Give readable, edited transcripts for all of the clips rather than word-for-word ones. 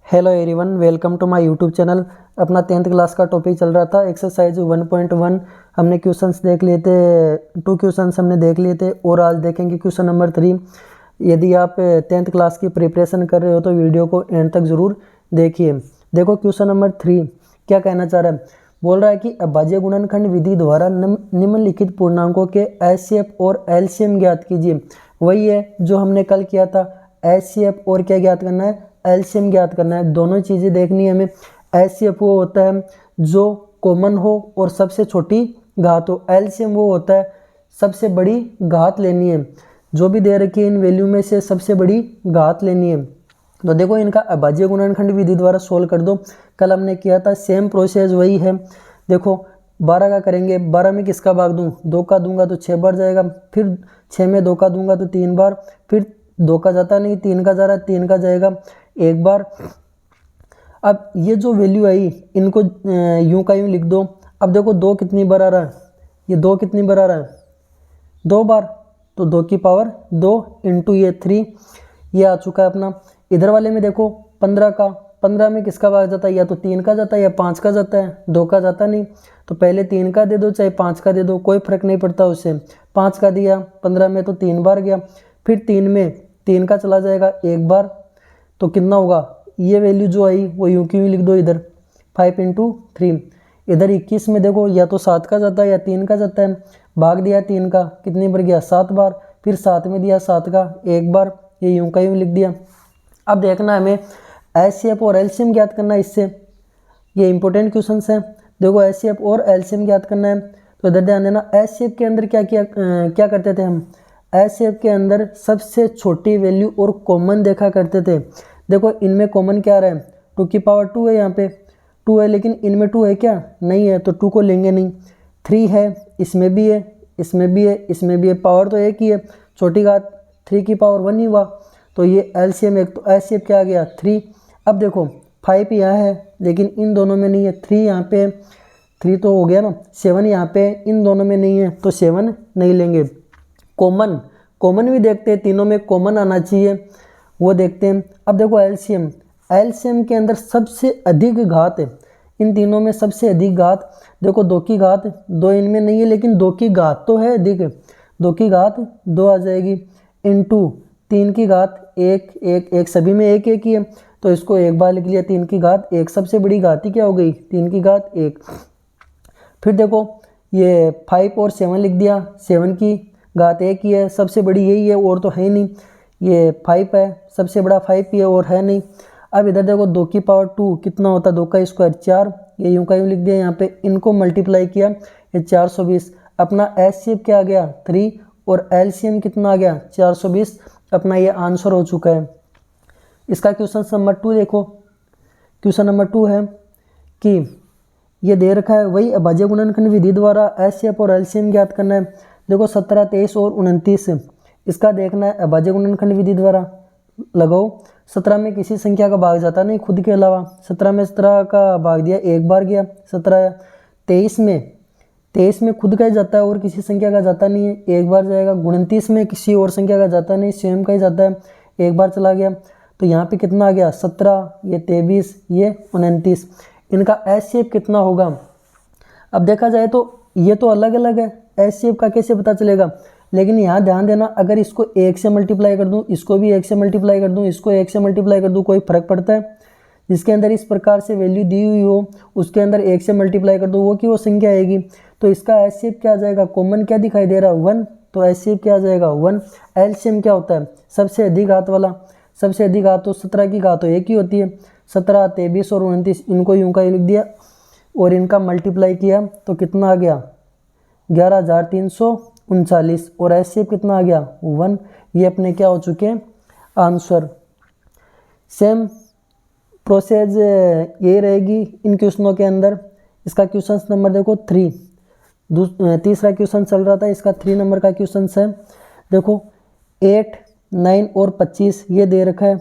Hello everyone, welcome to my YouTube channel. अपना 10th class का topic चल रहा था एक्सरसाइज 1.1। हमने क्वेश्चंस देख लिए थे, 2 क्वेश्चंस हमने देख लिए थे और आज देखेंगे क्वेश्चन नंबर 3। यदि आप 10th क्लास की प्रिपरेशन कर रहे हो तो वीडियो को एंड तक ज़रूर देखिए। देखो क्वेश्चन नंबर 3 क्या कहना चाह रहा है। बोल रहा है कि अभाज्य गुणनखंड विधि द्वारा निम्नलिखित पूर्णांकों के एचसीएफ और एलसीएम ज्ञात कीजिए। वही है जो हमने कल किया था। एचसीएफ और क्या ज्ञात करना है, एलसीएम ज्ञात करना है। दोनों चीज़ें देखनी है हमें। एचसीएफ वो होता है जो कॉमन हो और सबसे छोटी घात हो। एलसीएम वो होता है सबसे बड़ी घात लेनी है। जो भी दे रखी है इन वैल्यू में से सबसे बड़ी घात लेनी है। तो देखो इनका अभाज्य गुणनखंड विधि द्वारा सोल्व कर दो। कल हमने किया था, सेम प्रोसेस वही है। देखो 12 का करेंगे, 12 में किसका भाग दूं, 2 का दूंगा तो 6 बार जाएगा। फिर 6 में 2 का दूंगा तो 3 बार। फिर 2 का जाता नहीं, 3 का जा रहा है, 3 का जाएगा 1 बार। अब ये जो वैल्यू आई इनको यूं का यूं लिख दो। अब देखो 2 कितनी बार आ रहा है, ये 2 कितनी बार आ रहा है, 2 बार। तो 2 की पावर 2 इंटू ये 3, ये आ चुका है अपना। इधर वाले में देखो 15 का, 15 में किसका भाग जाता है, या तो 3 का जाता है या 5 का जाता है। 2 का जाता नहीं, तो पहले 3 का दे दो चाहे 5 का दे दो, कोई फर्क नहीं पड़ता उससे। 5 का दिया 15 में तो 3 बार गया। फिर 3 में 3 का चला जाएगा 1 बार। तो कितना होगा, ये वैल्यू जो आई वो यूं की यूं लिख दो इधर, 5 इंटू 3। इधर 21 में देखो या तो 7 का जाता है या 3 का जाता है। भाग दिया 3 का, कितनी बार गया, 7 बार। फिर 7 में दिया 7 का 1 बार, ये यूं का यूं लिख दिया। अब देखना है हमें एचसीएफ और एलसीएम ज्ञात करना है इससे। ये इंपॉर्टेंट क्वेश्चन है। देखो एचसीएफ और एलसीएम ज्ञात करना है तो इधर ध्यान देना। एचसीएफ के अंदर क्या करते थे हम, एचसीएफ के अंदर सबसे छोटी वैल्यू और कॉमन देखा करते थे। देखो इनमें कॉमन क्या आ रहा है, 2 की पावर 2 है, यहाँ पे 2 है, लेकिन इनमें 2 है क्या, नहीं है, तो 2 को लेंगे नहीं। 3 है, इसमें भी है, इसमें भी है, इसमें भी है, पावर तो एक ही है, छोटी घात 3 की पावर 1 ही हुआ। तो ये एलसीएम एक, तो एचसीएफ क्या आ गया 3। अब देखो 5 यहाँ है लेकिन इन दोनों में नहीं है, 3 यहाँ पे, 3 तो हो गया ना, 7 यहाँ पे, इन दोनों में नहीं है तो 7 नहीं लेंगे। कॉमन, कॉमन भी देखते हैं, तीनों में कॉमन आना चाहिए, वो देखते हैं। अब देखो एलसीएम, एलसीएम के अंदर सबसे अधिक घात है, इन तीनों में सबसे अधिक घात। देखो 2 की घात 2 इनमें नहीं है लेकिन 2 की घात तो है अधिक, 2 की घात 2 आ जाएगी, इंटू 3 की घात 1 1 1, सभी में 1 1 ही है तो इसको एक बार लिख लिया। 3 की घात 1, सबसे बड़ी घात ही क्या हो गई, 3 की घात 1। फिर देखो ये 5 और 7 लिख दिया, 7 की घात 1 ही है, सबसे बड़ी यही है और तो है ही नहीं। ये 5 है, सबसे बड़ा 5 ही है और है नहीं। अब इधर देखो 2 की पावर 2 कितना होता है, 2 का स्क्वायर 4, ये यूं का यूं लिख दिया। यहाँ पे इनको मल्टीप्लाई किया, ये 420। अपना एचसीएफ क्या आ गया 3 और एलसीएम कितना आ गया 420। अपना ये आंसर हो चुका है। इसका क्वेश्चन नंबर 2 देखो। क्वेश्चन नंबर 2 है कि ये दे रखा है, वही अभाज्य गुणनखंड विधि द्वारा एचसीएफ और एलसीएम ज्ञात करना है। देखो 17 23 और 29 इसका देखना है अभाज्य गुणनखंड विधि द्वारा। लगाओ, 17 में किसी संख्या का भाग जाता नहीं खुद के अलावा, 17 में 17 का भाग दिया 1 बार गया 17। 23 में खुद का ही जाता है और किसी संख्या का जाता नहीं है, 1 बार जाएगा। 29 में किसी और संख्या का जाता नहीं, स्वयं का ही जाता है, 1 बार चला गया। तो यहाँ पे कितना आ गया 17, ये 23, ये 29। इनका एचसीएफ कितना होगा। अब देखा जाए तो ये तो अलग अलग है, एचसीएफ का कैसे पता चलेगा। लेकिन यहाँ ध्यान देना, अगर इसको 1 से मल्टीप्लाई कर दूँ, इसको भी 1 से मल्टीप्लाई कर दूँ, इसको 1 से मल्टीप्लाई कर दूँ, कोई फर्क पड़ता है। जिसके अंदर इस प्रकार से वैल्यू दी हुई हो उसके अंदर 1 से मल्टीप्लाई कर दो, वो की वो संख्या आएगी। तो इसका एचसीएफ क्या आ जाएगा, कॉमन क्या दिखाई दे रहा है 1, तो एचसीएफ क्या आ जाएगा 1। एलसीएम क्या होता है, सबसे अधिक घात वाला। सबसे अधिक घात तो 17 की घात तो एक ही होती है, 17 23 और 29 इनको यूं का लिख दिया और इनका मल्टीप्लाई किया तो कितना आ गया 11,339 और एचसीएफ कितना आ गया 1। ये अपने क्या हो चुके हैं आंसर। सेम प्रोसेस यही रहेगी इन क्वेश्चनों के अंदर। इसका क्वेश्चन नंबर देखो 3, तीसरा क्वेश्चन चल रहा था, इसका 3 नंबर का क्वेश्चन है। देखो 8 9 और 25 ये दे रखा है।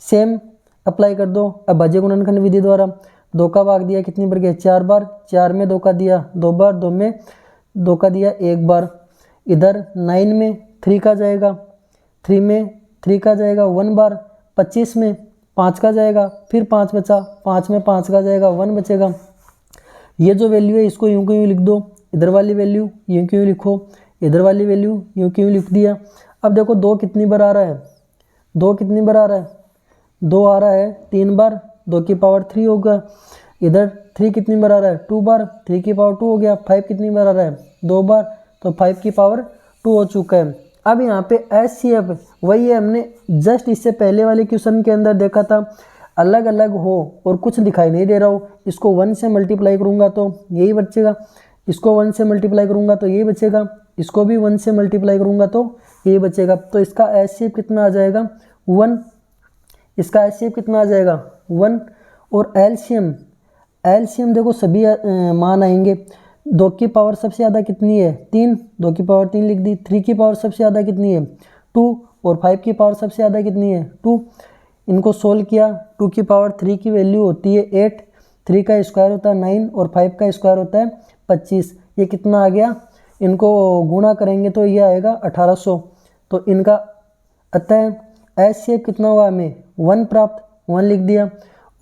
सेम अप्लाई कर दो अभाज्य गुणनखंड विधि द्वारा। 2 का भाग दिया कितनी बार गया 4 बार, 4 में 2 का दिया 2 बार, 2 में 2 का दिया 1 बार। इधर 9 में 3 का जाएगा, 3 में 3 का जाएगा 1 बार। 25 में 5 का जाएगा, फिर 5 बचा, 5 में 5 का जाएगा, 1 बचेगा। ये जो वैल्यू है इसको यूं क्यों लिख दो, इधर वाली वैल्यू यूं क्यों लिखो, इधर वाली वैल्यू यूं क्यों लिख दिया। अब देखो 2 कितनी बार आ रहा है, 2 कितनी बार आ रहा है, 2 आ रहा है 3 बार, 2 की पावर 3 होगा। इधर 3 कितनी बार आ रहा है, 2 बार, 3 की पावर 2 हो गया। 5 कितनी बार आ रहा है, 2 बार, तो 5 की पावर 2 हो चुका है। अब यहाँ पे HCF वही है, हमने जस्ट इससे पहले वाले क्वेश्चन के अंदर देखा था, अलग अलग हो और कुछ दिखाई नहीं दे रहा हो, इसको 1 से मल्टीप्लाई करूँगा तो यही बचेगा, इसको 1 से मल्टीप्लाई करूँगा तो यही बचेगा, इसको भी 1 से मल्टीप्लाई करूँगा तो यही बचेगा। तो इसका HCF कितना आ जाएगा, 1। इसका HCF कितना आ जाएगा, 1। और एलसीएम देखो सभी मान आएंगे। 2 की पावर सबसे ज़्यादा कितनी है, 3, 2 की पावर 3 लिख दी। 3 की पावर सबसे ज़्यादा कितनी है, 2, और 5 की पावर सबसे ज़्यादा कितनी है, 2। इनको सोल्व किया, 2 की पावर 3 की वैल्यू होती है 8, 3 का स्क्वायर होता है 9 और 5 का स्क्वायर होता है 25। ये कितना आ गया, इनको गुणा करेंगे तो ये आएगा 1800। तो इनका अतः HCF कितना हुआ हमें, 1 प्राप्त, 1 लिख दिया।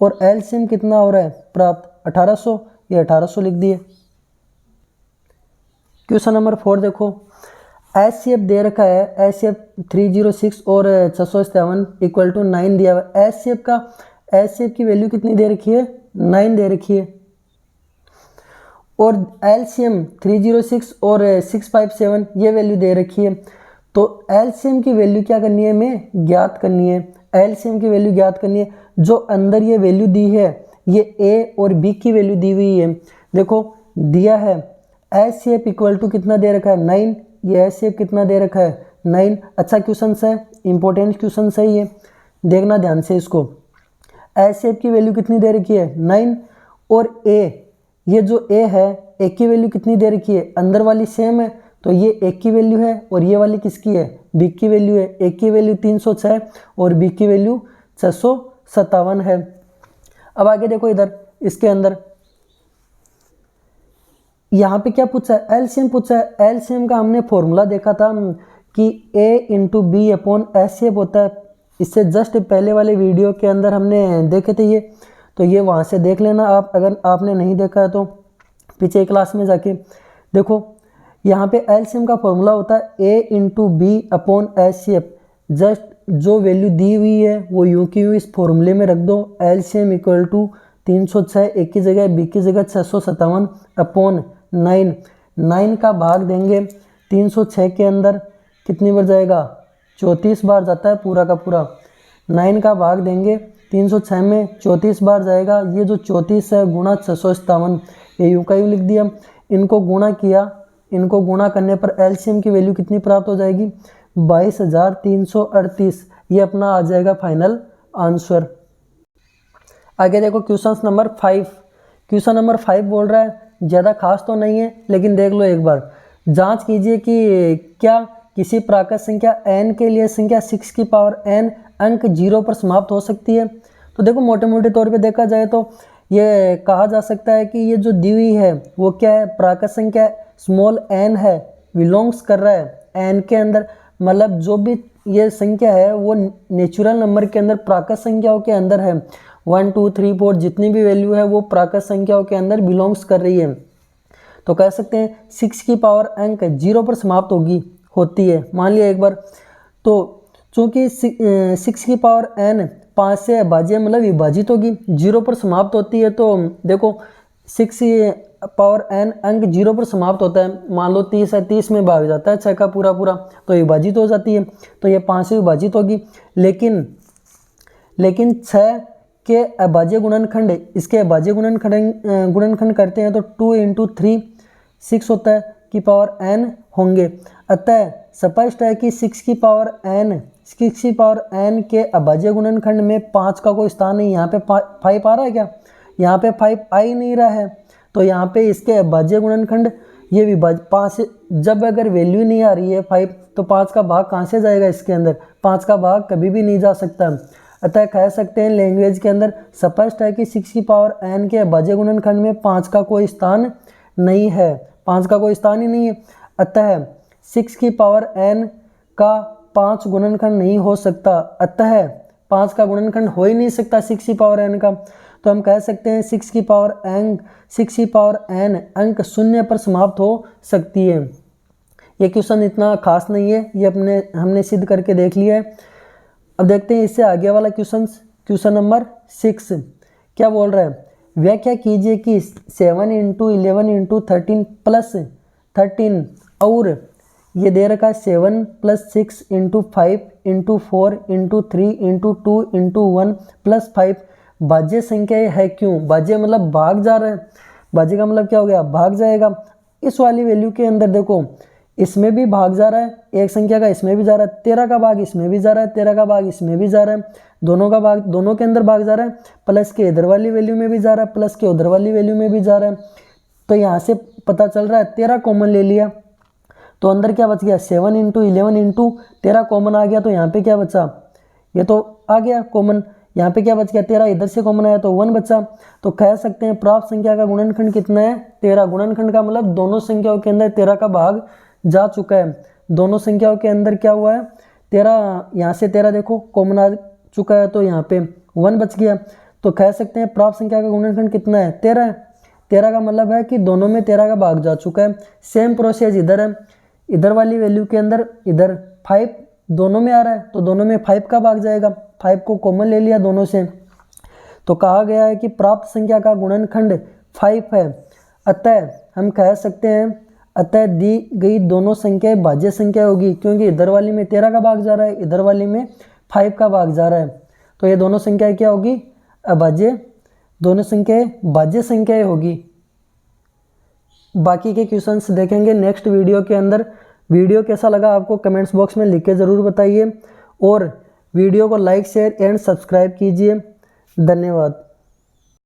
और LCM कितना हो रहा है प्राप्त, 1800, ये 1800 लिख दिए। क्वेश्चन नंबर 4 देखो, HCF दे रखा है, HCF 306 और 657 इक्वल टू 9 दिया हुआ है। HCF की वैल्यू कितनी दे रखी है, 9 दे रखी है। और LCM 306 और 657 ये वैल्यू दे रखी है। तो LCM की वैल्यू क्या करनी है, हमें ज्ञात करनी है। LCM की वैल्यू ज्ञात करनी है। जो अंदर ये वैल्यू दी है, ये A और B की वैल्यू दी हुई है। देखो दिया है HCF इक्वल टू कितना दे रखा है, 9। ये HCF कितना दे रखा है, 9। अच्छा क्वेश्चन है, इंपॉर्टेंट क्वेश्चन है ये, देखना ध्यान से इसको। HCF की वैल्यू कितनी दे रखी है, 9। और A, ये जो A है, A की वैल्यू कितनी दे रखी है, अंदर वाली सेम है, तो ये A की वैल्यू है और ये वाली किसकी है, B की वैल्यू है। A की वैल्यू 306 और B की वैल्यू 657 है। अब आगे देखो इधर इसके अंदर यहाँ पे क्या पूछा है, एलसीएम पूछा है। एलसीएम का हमने फॉर्मूला देखा था कि A into B upon HCF होता है। इससे जस्ट पहले वाले वीडियो के अंदर हमने देखे थे ये, तो ये वहाँ से देख लेना आप, अगर आपने नहीं देखा है तो पीछे क्लास में जाके देखो। यहाँ पे एलसीएम का फॉर्मूला होता है A into B upon HCF। Just जो वैल्यू दी हुई है वो यूँ की यूँ इस फॉर्मूले में रख दो। एलसीएम इक्वल टू 306, A की जगह B की जगह 657 अपॉन 9। 9 का भाग देंगे 306 के अंदर कितनी बार जाएगा, 34 बार जाता है पूरा का पूरा। 9 का भाग देंगे 306 में 34 बार जाएगा। ये जो 34 है गुणा 657, ये यूँ का यूँ लिख दिया। इनको गुणा किया, इनको गुणा करने पर एलसीएम की वैल्यू कितनी प्राप्त हो जाएगी, 22,338। ये अपना आ जाएगा फाइनल आंसर। आगे देखो क्वेश्चन नंबर 5। क्वेश्चन नंबर 5 बोल रहा है, ज़्यादा खास तो नहीं है लेकिन देख लो एक बार, जांच कीजिए कि क्या किसी प्राकृत संख्या n के लिए संख्या 6 की पावर n अंक 0 पर समाप्त हो सकती है। तो देखो मोटे मोटे तौर पे देखा जाए तो ये कहा जा सकता है कि ये जो दी हुई है वो क्या है, प्राकृत संख्या स्मॉल n है, बिलोंग्स कर रहा है n के अंदर। मतलब जो भी ये संख्या है वो नेचुरल नंबर के अंदर प्राकृत संख्याओं के अंदर है। 1 2 3 4 जितनी भी वैल्यू है वो प्राकृत संख्याओं के अंदर बिलोंग्स कर रही है। तो कह सकते हैं 6 की पावर अंक 0 पर समाप्त होती है। मान लिया एक बार, तो चूँकि 6 की पावर n 5 से अभाज्य मतलब विभाजित होगी, 0 पर समाप्त होती है। तो देखो 6 पावर n अंक 0 पर समाप्त होता है। मान लो 30 है, 30 में भाग जाता है 6 का पूरा पूरा, तो विभाजित हो जाती है। तो ये 5 से विभाजित होगी। लेकिन 6 के अभाज्य गुणनखंड, इसके अभाज्य गुणनखंड करते हैं तो 2 इंटू 3 6 होता है की पावर n होंगे। अतः स्पष्ट है कि 6 की पावर n के अभाज्य गुणनखंड में 5 का कोई स्थान नहीं। यहाँ पे 5 आ रहा है क्या, यहाँ पे 5 आ ही नहीं रहा है। तो यहाँ पे इसके अभाज्य गुणनखंड ये विभाज्य 5 से, जब अगर वैल्यू नहीं आ रही है 5 तो 5 का भाग कहाँ से जाएगा, इसके अंदर 5 का भाग कभी भी नहीं जा सकता। अतः कह सकते हैं लैंग्वेज के अंदर स्पष्ट है कि 6 की पावर n के अभाज्य गुणनखंड में 5 का कोई स्थान नहीं है, 5 का कोई स्थान ही नहीं है। अतः 6 की पावर n का 5 गुणनखंड नहीं हो सकता। अतः 5 का गुणनखंड हो ही नहीं सकता 6e⁻n का। तो हम कह सकते हैं 6e⁻n अंक शून्य पर समाप्त हो सकती है। ये क्वेश्चन इतना खास नहीं है, ये हमने सिद्ध करके देख लिया है। अब देखते हैं इससे आगे वाला क्वेश्चन नंबर 6 क्या बोल रहा है। व्याख्या कीजिए कि 7 × 11 × 13 + 13 और ये दे रखा है 7 + 6 × 5 × 4 × 3 × 2 × 1 + 5 भाज्य संख्या है क्यों। भाज्य मतलब भाग जा रहा है, भाज्य का मतलब क्या हो गया, भाग जाएगा। इस वाली वैल्यू के अंदर देखो इसमें भी भाग जा रहा है, एक संख्या का इसमें भी जा रहा है, 13 का भाग इसमें भी जा रहा है, 13 का भाग इसमें भी जा रहा है, दोनों का भाग दोनों के अंदर भाग जा रहा है, प्लस के इधर वाली वैल्यू में भी जा रहा है, प्लस के उधर वाली वैल्यू में भी जा रहा है। तो यहाँ से पता चल रहा है 13 कॉमन ले लिया तो अंदर क्या बच गया 7 × 11 × 13 कॉमन आ गया। तो यहाँ पे क्या बचा, ये तो आ गया कॉमन, यहाँ पे क्या बच गया 13, इधर से कॉमन आया तो 1 बचा। तो कह सकते हैं प्राप्त संख्या का गुणनखंड कितना है 13। गुणनखंड का मतलब दोनों संख्याओं के अंदर 13 का भाग जा चुका है। दोनों संख्याओं के अंदर क्या हुआ है 13, यहाँ से 13 देखो कॉमन आ चुका है तो यहाँ पे 1 बच गया। तो कह सकते हैं प्राप्त संख्या का गुणनखंड कितना है 13 है। 13 का मतलब है कि दोनों में 13 का भाग जा चुका है। सेम प्रोसेस इधर है, इधर वाली वैल्यू के अंदर इधर 5 दोनों में आ रहा है तो दोनों में 5 का भाग जाएगा, 5 को कॉमन ले लिया दोनों से। तो कहा गया है कि प्राप्त संख्या का गुणनखंड 5 है। अतः हम कह सकते हैं अतः दी गई दोनों संख्याएं भाज्य संख्या होगी, क्योंकि इधर वाली में 13 का भाग जा रहा है, इधर वाली में 5 का भाग जा रहा है। तो ये दोनों संख्याएं क्या होगी अभाज्य, दोनों संख्याएं भाज्य संख्याएं होगी। बाकी के क्वेश्चंस देखेंगे नेक्स्ट वीडियो के अंदर। वीडियो कैसा लगा आपको कमेंट्स बॉक्स में लिख के ज़रूर बताइए और वीडियो को लाइक शेयर एंड सब्सक्राइब कीजिए। धन्यवाद।